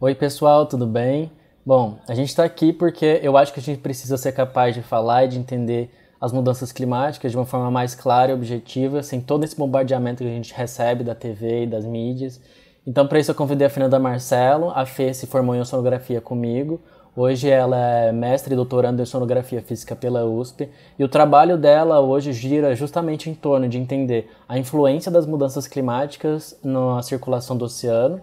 Oi, pessoal, tudo bem? Bom, a gente está aqui porque eu acho que a gente precisa ser capaz de falar e de entender as mudanças climáticas de uma forma mais clara e objetiva, sem todo esse bombardeamento que a gente recebe da TV e das mídias. Então, para isso, eu convidei a Fernanda Marcelo. A Fê se formou em oceanografia comigo. Hoje ela é mestre e doutoranda em oceanografia física pela USP. E o trabalho dela hoje gira justamente em torno de entender a influência das mudanças climáticas na circulação do oceano.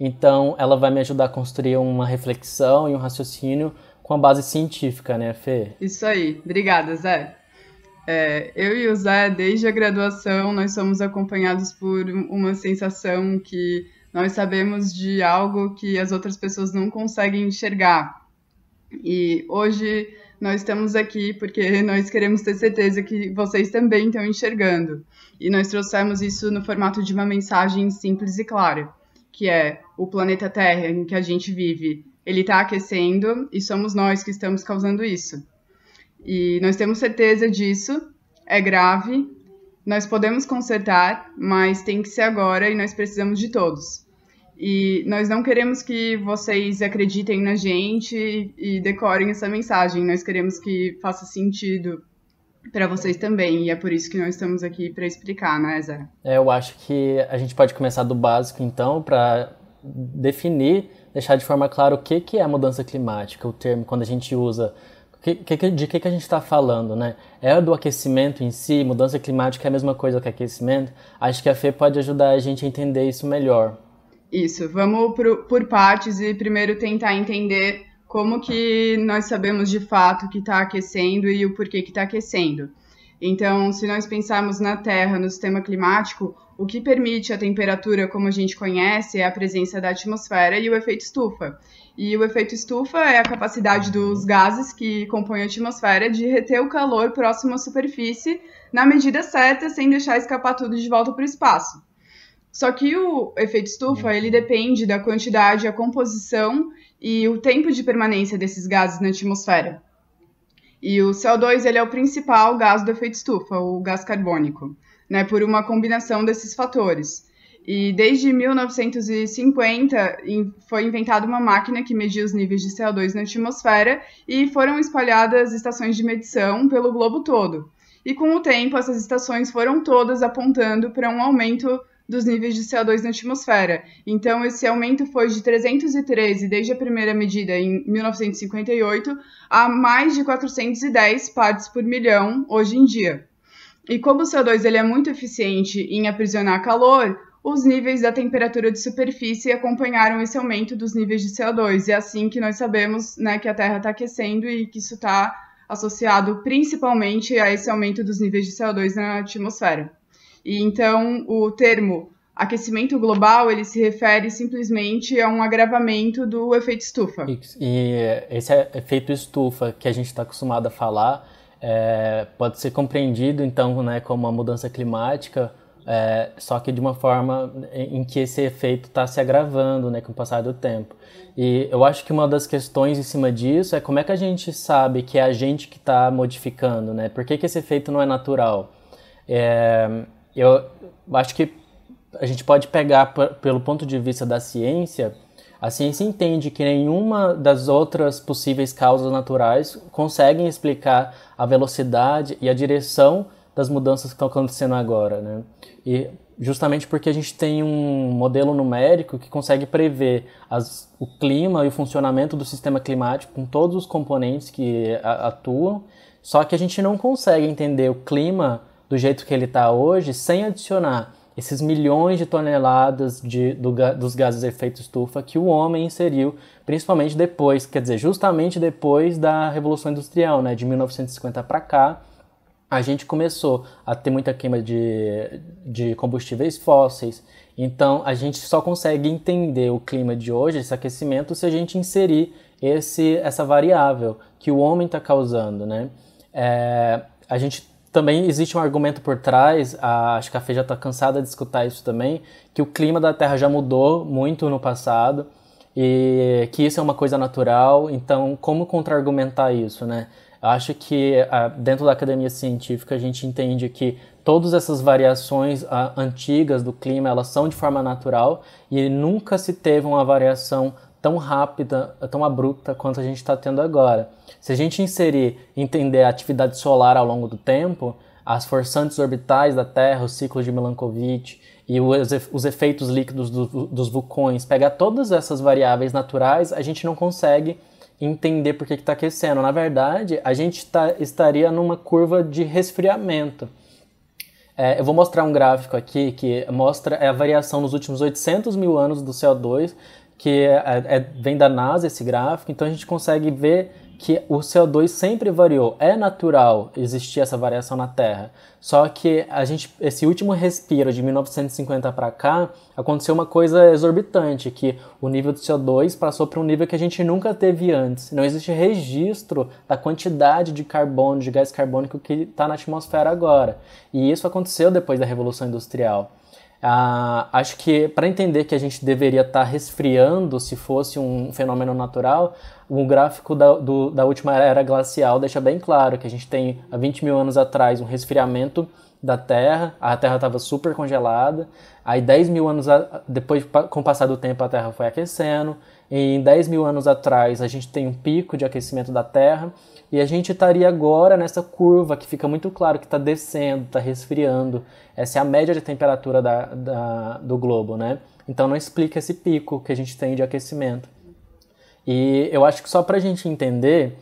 Então, ela vai me ajudar a construir uma reflexão e um raciocínio com a base científica, né, Fê? Isso aí. Obrigada, Zé. Eu e o Zé, desde a graduação, nós somos acompanhados por uma sensação que nós sabemos de algo que as outras pessoas não conseguem enxergar. E hoje nós estamos aqui porque nós queremos ter certeza que vocês também estão enxergando. E nós trouxemos isso no formato de uma mensagem simples e clara, que é o planeta Terra em que a gente vive, ele está aquecendo e somos nós que estamos causando isso. E nós temos certeza disso, é grave, nós podemos consertar, mas tem que ser agora e nós precisamos de todos. E nós não queremos que vocês acreditem na gente e decorem essa mensagem, nós queremos que faça sentido para vocês também, e é por isso que nós estamos aqui para explicar, né, Zé? Eu acho que a gente pode começar do básico, então, para definir, deixar de forma clara o que é a mudança climática, o termo, quando a gente usa, de que a gente está falando, né? É do aquecimento em si? Mudança climática é a mesma coisa que aquecimento? Acho que a Fê pode ajudar a gente a entender isso melhor. Isso, vamos por partes e primeiro tentar entender como que nós sabemos de fato que está aquecendo e o porquê que está aquecendo. Então, se nós pensarmos na Terra, no sistema climático, o que permite a temperatura como a gente conhece é a presença da atmosfera e o efeito estufa. E o efeito estufa é a capacidade dos gases que compõem a atmosfera de reter o calor próximo à superfície na medida certa, sem deixar escapar tudo de volta para o espaço. Só que o efeito estufa, ele depende da quantidade, a composição e o tempo de permanência desses gases na atmosfera. E o CO2, ele é o principal gás do efeito estufa, o gás carbônico, né, por uma combinação desses fatores. E desde 1950 foi inventada uma máquina que media os níveis de CO2 na atmosfera e foram espalhadas estações de medição pelo globo todo. E com o tempo, essas estações foram todas apontando para um aumento dos níveis de CO2 na atmosfera. Então, esse aumento foi de 313 desde a primeira medida em 1958 a mais de 410 partes por milhão hoje em dia. E como o CO2 ele é muito eficiente em aprisionar calor, os níveis da temperatura de superfície acompanharam esse aumento dos níveis de CO2. E é assim que nós sabemos, né, que a Terra está aquecendo e que isso está associado principalmente a esse aumento dos níveis de CO2 na atmosfera. E então o termo aquecimento global, ele se refere simplesmente a um agravamento do efeito estufa. E esse efeito estufa que a gente está acostumado a falar pode ser compreendido, então, né, como uma mudança climática, só que de uma forma em que esse efeito está se agravando, né, com o passar do tempo. E eu acho que uma das questões em cima disso é como é que a gente sabe que é a gente que está modificando, né? Por que esse efeito não é natural? Eu acho que a gente pode pegar pelo ponto de vista da ciência. A ciência entende que nenhuma das outras possíveis causas naturais conseguem explicar a velocidade e a direção das mudanças que estão acontecendo agora, né? E justamente porque a gente tem um modelo numérico que consegue prever o clima e o funcionamento do sistema climático com todos os componentes que atuam, só que a gente não consegue entender o clima do jeito que ele está hoje sem adicionar esses milhões de toneladas dos gases de efeito estufa que o homem inseriu, principalmente depois, quer dizer, justamente depois da Revolução Industrial, né, de 1950 para cá, a gente começou a ter muita queima de combustíveis fósseis. Então, a gente só consegue entender o clima de hoje, esse aquecimento, se a gente inserir essa variável que o homem está causando, né? A gente também existe um argumento por trás, acho que a Fê já está cansada de escutar isso também, que o clima da Terra já mudou muito no passado e que isso é uma coisa natural. Então, como contra-argumentar isso, né? Acho que dentro da academia científica a gente entende que todas essas variações antigas do clima, elas são de forma natural e nunca se teve uma variação tão rápida, tão abrupta quanto a gente está tendo agora. Se a gente entender a atividade solar ao longo do tempo, as forçantes orbitais da Terra, o ciclo de Milankovitch e os efeitos líquidos dos vulcões, pegar todas essas variáveis naturais, a gente não consegue entender por que está aquecendo. Na verdade, a gente estaria numa curva de resfriamento. Eu vou mostrar um gráfico aqui que mostra a variação nos últimos 800 mil anos do CO2, que vem da NASA esse gráfico, então a gente consegue ver que o CO2 sempre variou. É natural existir essa variação na Terra, só que esse último respiro de 1950 para cá, aconteceu uma coisa exorbitante, que o nível do CO2 passou para um nível que a gente nunca teve antes. Não existe registro da quantidade de carbono, de gás carbônico que está na atmosfera agora. E isso aconteceu depois da Revolução Industrial. Acho que para entender que a gente deveria estar resfriando se fosse um fenômeno natural, o gráfico da última era glacial deixa bem claro que a gente tem há 20 mil anos atrás um resfriamento da Terra, a Terra estava super congelada, aí 10 mil anos depois, com o passar do tempo, a Terra foi aquecendo, e em 10 mil anos atrás a gente tem um pico de aquecimento da Terra, e a gente estaria agora nessa curva que fica muito claro que está descendo, está resfriando. Essa é a média de temperatura do globo, né? Então não explica esse pico que a gente tem de aquecimento. E eu acho que só para a gente entender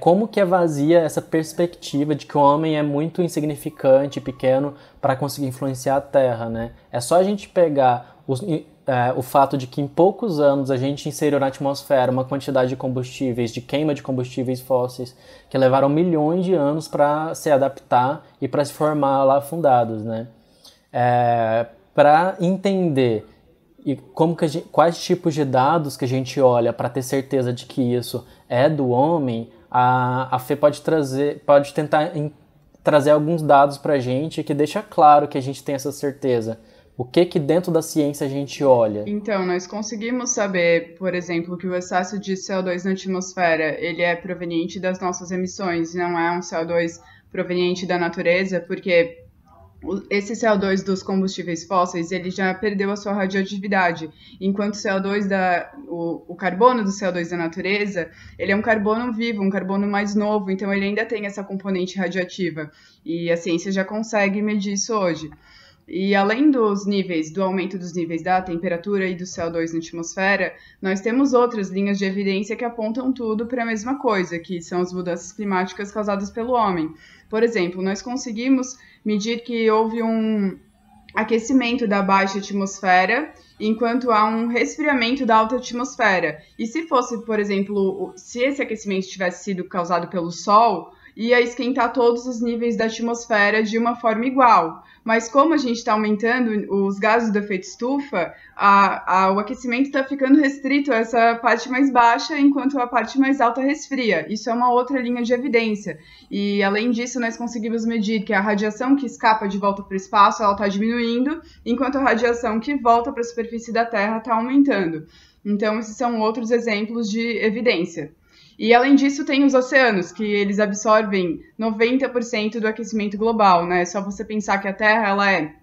como que é vazia essa perspectiva de que o homem é muito insignificante e pequeno para conseguir influenciar a Terra, né? É só a gente pegar o fato de que em poucos anos a gente inseriu na atmosfera uma quantidade de combustíveis, de queima de combustíveis fósseis, que levaram milhões de anos para se adaptar e para se formar lá afundados, né? Para entender quais tipos de dados que a gente olha para ter certeza de que isso é do homem, a Fê pode tentar trazer alguns dados para a gente que deixa claro que a gente tem essa certeza. O que dentro da ciência a gente olha? Então, nós conseguimos saber, por exemplo, que o excesso de CO2 na atmosfera ele é proveniente das nossas emissões, não é um CO2 proveniente da natureza, porque esse CO2 dos combustíveis fósseis ele já perdeu a sua radioatividade, enquanto o carbono do CO2 da natureza ele é um carbono vivo, um carbono mais novo, então ele ainda tem essa componente radioativa, e a ciência já consegue medir isso hoje. E além do aumento dos níveis da temperatura e do CO2 na atmosfera, nós temos outras linhas de evidência que apontam tudo para a mesma coisa, que são as mudanças climáticas causadas pelo homem. Por exemplo, nós conseguimos medir que houve um aquecimento da baixa atmosfera, enquanto há um resfriamento da alta atmosfera. E se fosse, por exemplo, se esse aquecimento tivesse sido causado pelo Sol, ia esquentar todos os níveis da atmosfera de uma forma igual. Mas como a gente está aumentando os gases do efeito estufa, o aquecimento está ficando restrito a essa parte mais baixa, enquanto a parte mais alta resfria. Isso é uma outra linha de evidência. E, além disso, nós conseguimos medir que a radiação que escapa de volta para o espaço está diminuindo, enquanto a radiação que volta para a superfície da Terra está aumentando. Então, esses são outros exemplos de evidência. E, além disso, tem os oceanos, que eles absorvem 90% do aquecimento global, né? É só você pensar que a Terra ela é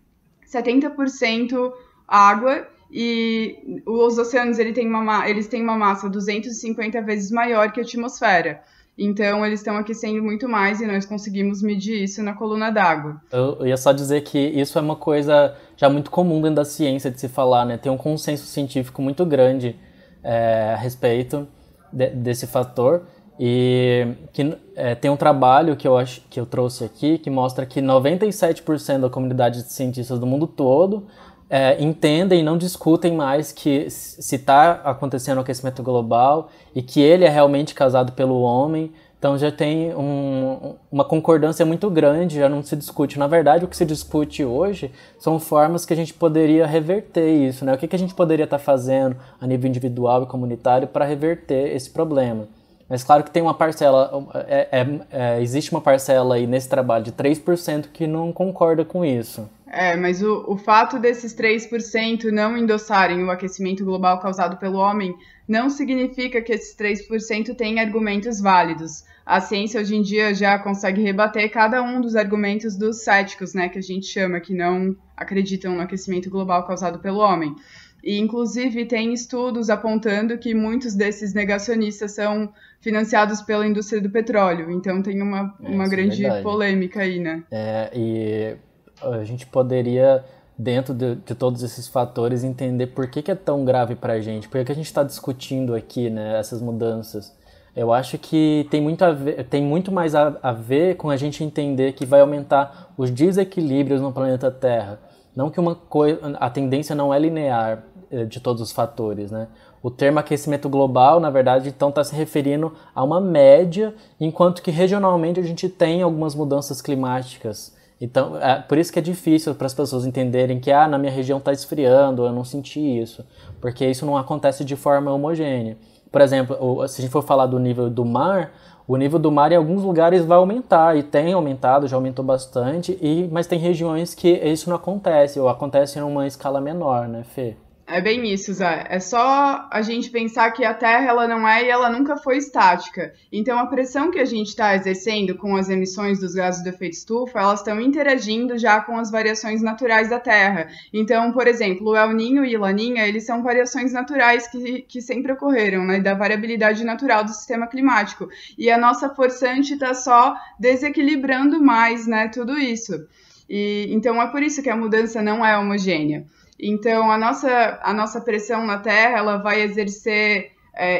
70% água e os oceanos eles têm uma massa 250 vezes maior que a atmosfera. Então, eles estão aquecendo muito mais e nós conseguimos medir isso na coluna d'água. Eu ia só dizer que isso é uma coisa já muito comum dentro da ciência de se falar, né? Tem um consenso científico muito grande a respeito desse fator, e que tem um trabalho que eu trouxe aqui que mostra que 97% da comunidade de cientistas do mundo todo entendem e não discutem mais que se está acontecendo o aquecimento global e que ele é realmente causado pelo homem. Então já tem uma concordância muito grande, já não se discute. Na verdade, o que se discute hoje são formas que a gente poderia reverter isso, né? O que a gente poderia estar fazendo a nível individual e comunitário para reverter esse problema. Mas claro que tem uma parcela, existe uma parcela aí nesse trabalho de 3% que não concorda com isso. Mas o fato desses 3% não endossarem o aquecimento global causado pelo homem não significa que esses 3% têm argumentos válidos. A ciência hoje em dia já consegue rebater cada um dos argumentos dos céticos, né, que a gente chama, que não acreditam no aquecimento global causado pelo homem. E, inclusive, tem estudos apontando que muitos desses negacionistas são financiados pela indústria do petróleo. Então, tem uma grande polêmica aí, né? E a gente poderia, dentro de todos esses fatores, entender por que é tão grave pra gente. Por que a gente está discutindo aqui, né, essas mudanças. Eu acho que tem muito mais a ver com a gente entender que vai aumentar os desequilíbrios no planeta Terra. Não que a tendência não é linear de todos os fatores, né? O termo aquecimento global, na verdade, então está se referindo a uma média, enquanto que regionalmente a gente tem algumas mudanças climáticas. Então, por isso que é difícil para as pessoas entenderem que na minha região está esfriando, eu não senti isso, porque isso não acontece de forma homogênea. Por exemplo, se a gente for falar do nível do mar, o nível do mar em alguns lugares vai aumentar, e tem aumentado, já aumentou bastante, mas tem regiões que isso não acontece, ou acontece em uma escala menor, né, Fê? É bem isso, Zé. É só a gente pensar que a Terra ela não é e ela nunca foi estática. Então, a pressão que a gente está exercendo com as emissões dos gases do efeito estufa, elas estão interagindo já com as variações naturais da Terra. Então, por exemplo, o El Niño e Laninha, eles são variações naturais que sempre ocorreram, né, da variabilidade natural do sistema climático. E a nossa forçante está só desequilibrando mais, né, tudo isso. Então, é por isso que a mudança não é homogênea. Então, a nossa pressão na Terra ela vai exercer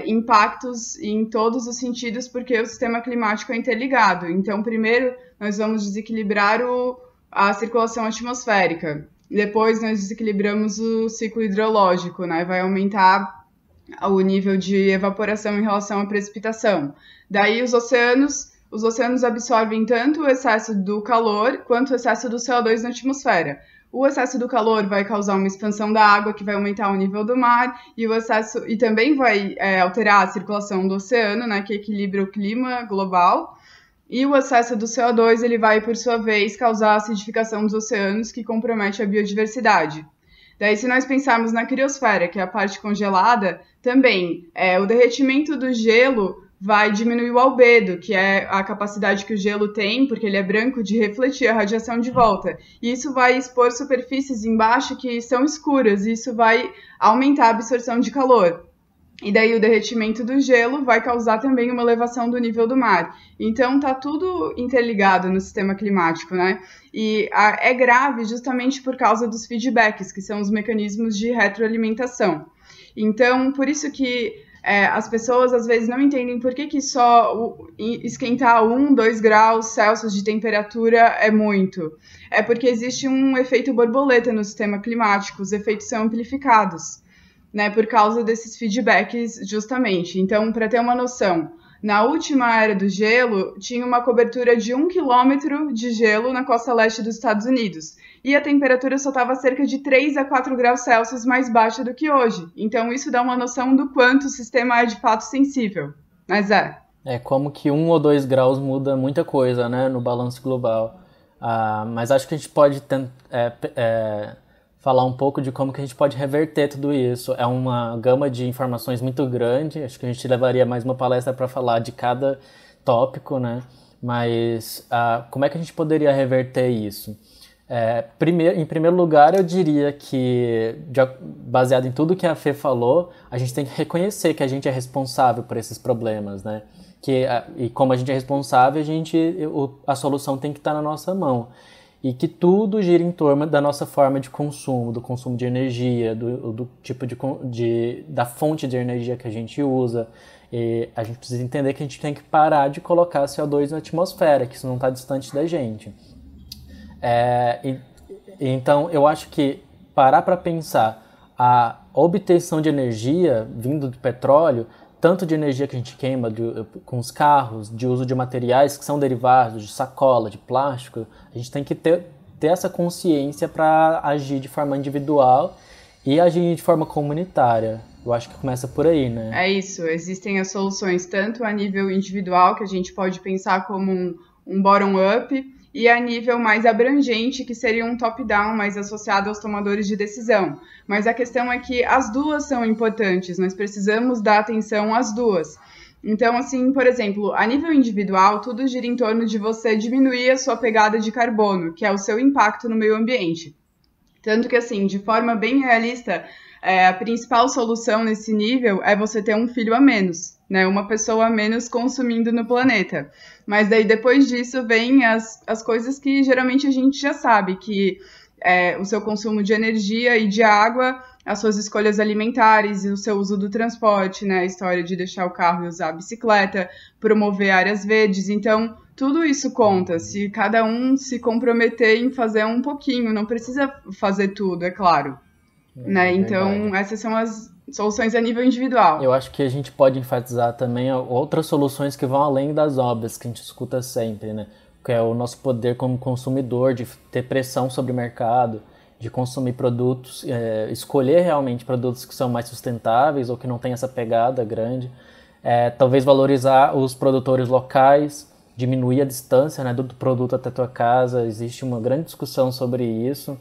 impactos em todos os sentidos, porque o sistema climático é interligado. Então, primeiro, nós vamos desequilibrar a circulação atmosférica. Depois, nós desequilibramos o ciclo hidrológico, né? Vai aumentar o nível de evaporação em relação à precipitação. Daí, os oceanos absorvem tanto o excesso do calor quanto o excesso do CO2 na atmosfera. O excesso do calor vai causar uma expansão da água, que vai aumentar o nível do mar, e também vai alterar a circulação do oceano, né, que equilibra o clima global. E o excesso do CO2 ele vai, por sua vez, causar a acidificação dos oceanos, que compromete a biodiversidade. Daí, se nós pensarmos na criosfera, que é a parte congelada, também o derretimento do gelo vai diminuir o albedo, que é a capacidade que o gelo tem, porque ele é branco, de refletir a radiação de volta. E isso vai expor superfícies embaixo que são escuras, e isso vai aumentar a absorção de calor. E daí o derretimento do gelo vai causar também uma elevação do nível do mar. Então tá tudo interligado no sistema climático, né? E é grave justamente por causa dos feedbacks, que são os mecanismos de retroalimentação. Então, por isso que as pessoas às vezes não entendem por que só esquentar 1, 2 graus Celsius de temperatura é muito. É porque existe um efeito borboleta no sistema climático, os efeitos são amplificados, né, por causa desses feedbacks justamente. Então, para ter uma noção, na última era do gelo, tinha uma cobertura de 1 quilômetro de gelo na costa leste dos Estados Unidos. E a temperatura só estava cerca de 3 a 4 graus Celsius mais baixa do que hoje. Então, isso dá uma noção do quanto o sistema é de fato sensível. Mas É como que 1 ou 2 graus muda muita coisa, né, no balanço global. Mas acho que a gente pode falar um pouco de como que a gente pode reverter tudo isso. É uma gama de informações muito grande, acho que a gente levaria mais uma palestra para falar de cada tópico, né? Mas como é que a gente poderia reverter isso? Em primeiro lugar, eu diria que, baseado em tudo que a Fê falou, a gente tem que reconhecer que a gente é responsável por esses problemas, né? E como a gente é responsável, a solução tem que estar na nossa mão. E que tudo gira em torno da nossa forma de consumo, do consumo de energia, do tipo da fonte de energia que a gente usa. E a gente precisa entender que a gente tem que parar de colocar CO2 na atmosfera, que isso não está distante da gente. Então, eu acho que parar para pensar a obtenção de energia vindo do petróleo, tanto de energia que a gente queima com os carros, de uso de materiais que são derivados de sacola, de plástico, a gente tem que ter essa consciência para agir de forma individual e agir de forma comunitária. Eu acho que começa por aí, né? É isso, existem as soluções tanto a nível individual, que a gente pode pensar como um bottom-up, e a nível mais abrangente, que seria um top-down, mais associado aos tomadores de decisão. Mas a questão é que as duas são importantes, nós precisamos dar atenção às duas. Então, assim, por exemplo, a nível individual, tudo gira em torno de você diminuir a sua pegada de carbono, que é o seu impacto no meio ambiente. Tanto que, assim, de forma bem realista, a principal solução nesse nível é você ter um filho a menos, né? Uma pessoa a menos consumindo no planeta. Mas daí, depois disso, vem as coisas que geralmente a gente já sabe, que o seu consumo de energia e de água, as suas escolhas alimentares e o seu uso do transporte, né? A história de deixar o carro e usar a bicicleta, promover áreas verdes. Então, tudo isso conta. Se cada um se comprometer em fazer um pouquinho, não precisa fazer tudo, é claro. Né? Então, essas são as soluções a nível individual. Eu acho que a gente pode enfatizar também outras soluções que vão além das obras, que a gente escuta sempre, né? Que é o nosso poder como consumidor, de ter pressão sobre o mercado, de consumir produtos, escolher realmente produtos que são mais sustentáveis ou que não tem essa pegada grande. Talvez valorizar os produtores locais, diminuir a distância, né, do produto até a tua casa. Existe uma grande discussão sobre isso.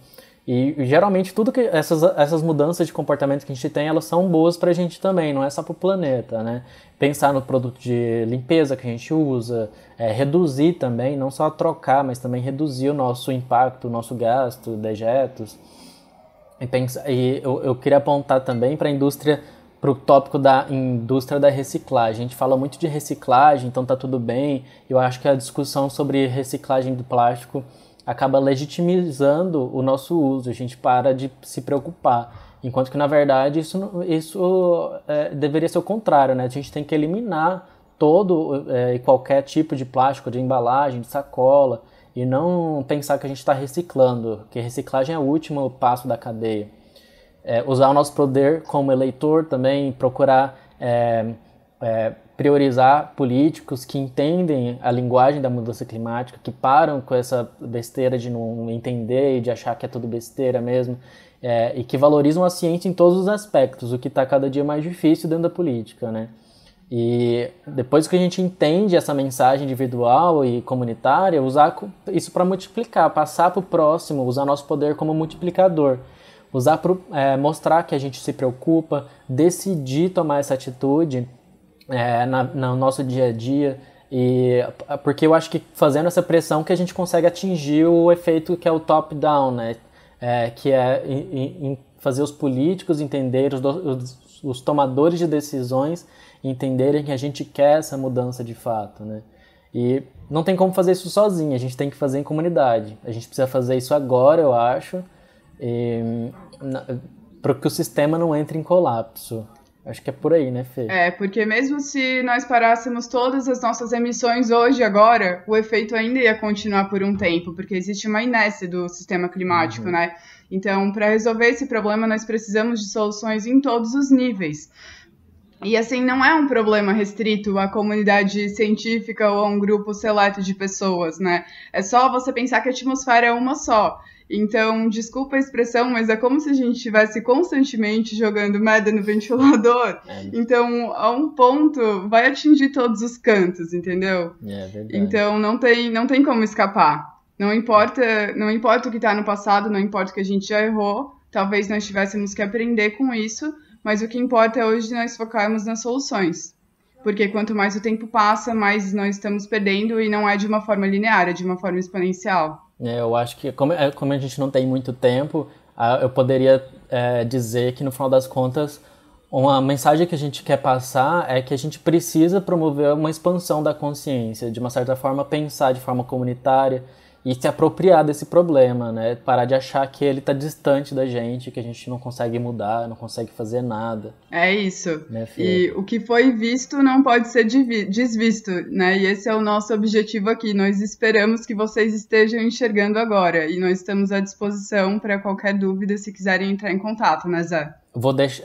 E geralmente tudo que essas mudanças de comportamento que a gente tem, elas são boas pra gente também, não é só pro planeta, né? Pensar no produto de limpeza que a gente usa, reduzir também, não só trocar, mas também reduzir o nosso impacto, o nosso gasto, dejetos. E eu queria apontar também para a indústria, para o tópico da indústria da reciclagem. A gente fala muito de reciclagem, então tá tudo bem. Eu acho que a discussão sobre reciclagem do plástico acaba legitimizando o nosso uso, a gente para de se preocupar. Enquanto que, na verdade, isso deveria ser o contrário, né? A gente tem que eliminar todo e qualquer tipo de plástico, de embalagem, de sacola, e não pensar que a gente está reciclando, que reciclagem é o último passo da cadeia. Usar o nosso poder como eleitor também, procurar priorizar políticos que entendem a linguagem da mudança climática, que param com essa besteira de não entender e de achar que é tudo besteira mesmo, e que valorizam a ciência em todos os aspectos, o que está cada dia mais difícil dentro da política, né? E depois que a gente entende essa mensagem individual e comunitária, usar isso para multiplicar, passar para o próximo, usar nosso poder como multiplicador, usar para mostrar que a gente se preocupa, decidir tomar essa atitude no nosso dia a dia, porque eu acho que fazendo essa pressão que a gente consegue atingir o efeito que é o top-down, né? Que é fazer os políticos entenderem, os tomadores de decisões entenderem que a gente quer essa mudança de fato, né? E não tem como fazer isso sozinho, a gente tem que fazer em comunidade. A gente precisa fazer isso agora, eu acho, para que o sistema não entre em colapso. Acho que é por aí, né, Fê? Porque mesmo se nós parássemos todas as nossas emissões hoje, agora, o efeito ainda ia continuar por um tempo, porque existe uma inércia do sistema climático, né? Então, para resolver esse problema, nós precisamos de soluções em todos os níveis. E, assim, não é um problema restrito à comunidade científica ou a um grupo seleto de pessoas, né? É só você pensar que a atmosfera é uma só. Então, desculpa a expressão, mas é como se a gente estivesse constantemente jogando merda no ventilador. Então, a um ponto, vai atingir todos os cantos, entendeu? É verdade. Então, não tem como escapar. Não importa o que está no passado, não importa o que a gente já errou. Talvez nós tivéssemos que aprender com isso, mas o que importa é hoje nós focarmos nas soluções. Porque quanto mais o tempo passa, mais nós estamos perdendo, e não é de uma forma linear, é de uma forma exponencial. Eu acho que, como a gente não tem muito tempo, eu poderia dizer que, no final das contas, uma mensagem que a gente quer passar é que a gente precisa promover uma expansão da consciência, de uma certa forma pensar de forma comunitária e se apropriar desse problema, né? Parar de achar que ele está distante da gente, que a gente não consegue mudar, não consegue fazer nada. É isso. Né, e o que foi visto não pode ser desvisto, né? E esse é o nosso objetivo aqui. Nós esperamos que vocês estejam enxergando agora, e nós estamos à disposição para qualquer dúvida, se quiserem entrar em contato, né, Zé?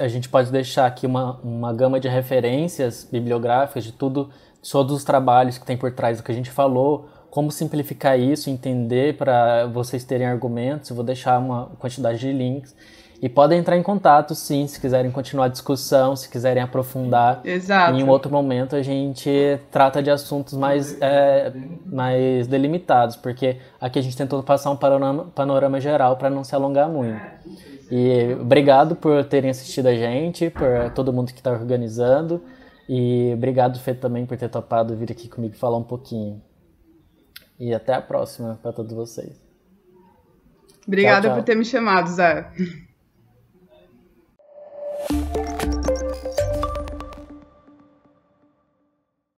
A gente pode deixar aqui uma gama de referências bibliográficas de todos os trabalhos que tem por trás do que a gente falou, como simplificar isso, entender, para vocês terem argumentos. Eu vou deixar uma quantidade de links. E podem entrar em contato, sim, se quiserem continuar a discussão, se quiserem aprofundar. Exato. Em um outro momento a gente trata de assuntos mais delimitados, porque aqui a gente tentou passar um panorama geral para não se alongar muito. E obrigado por terem assistido a gente, por todo mundo que está organizando. E obrigado, Fê, também por ter topado vir aqui comigo falar um pouquinho. E até a próxima para todos vocês. Obrigada Tchau, por tchau. ter me chamado, Zé.